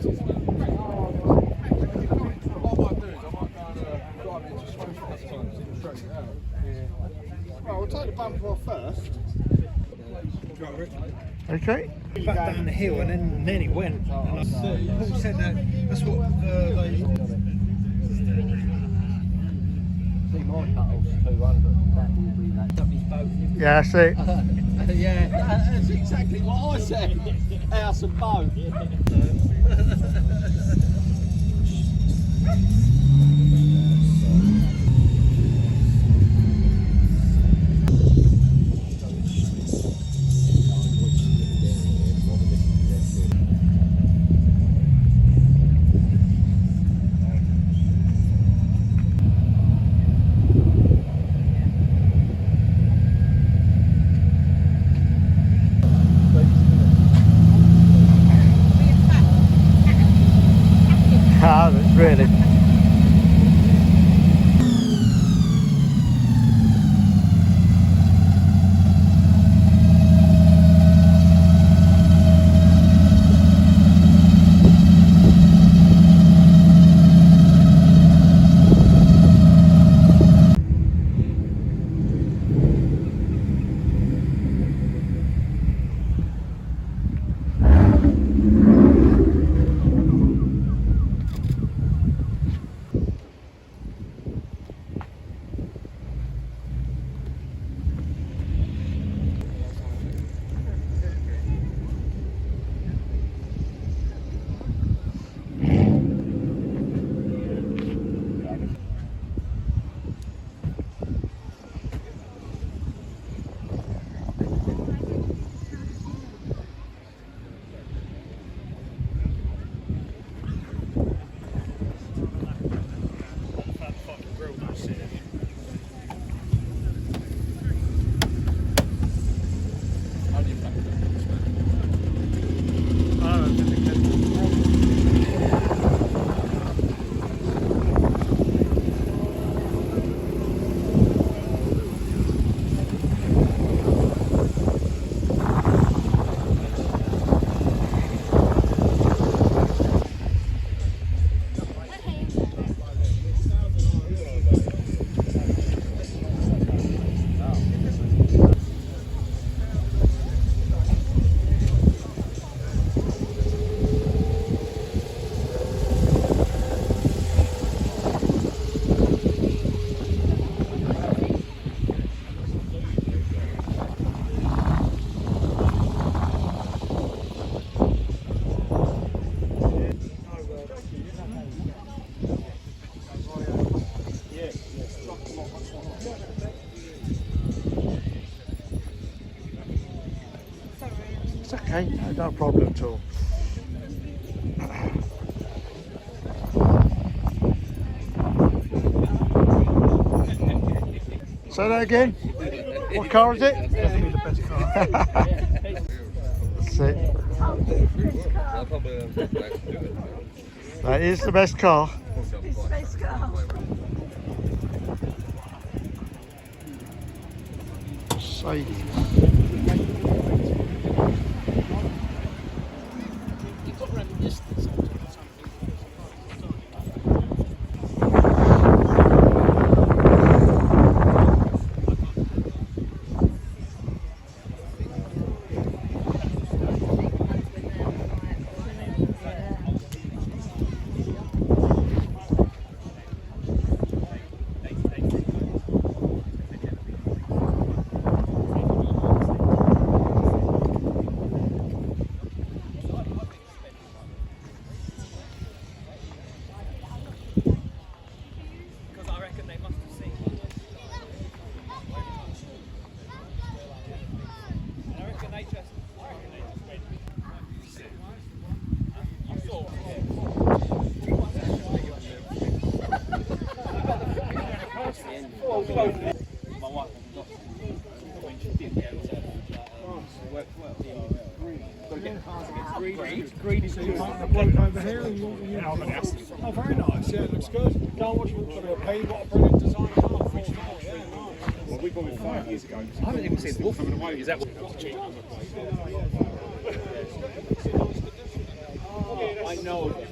Well, we'll take the bumper off first. Okay. Back down the hill, and then it went. And Paul said that's what they. See, my cut-off's 200. That will be that. Up his boat. Yeah, that's it. Yeah, that's exactly what I said. House and boat. Ah, that's really. It's okay, no problem at all. Say that again. What car is it? Definitely the best car. That's it. That is the best car. Mercedes. Greedy, so you can't the bloke over here. Oh, very nice. Yeah, it looks good. Go and watch what pay. What a brilliant design car. Well, we bought it 5 years ago. I haven't even seen the wolf. Is that what? I know of them.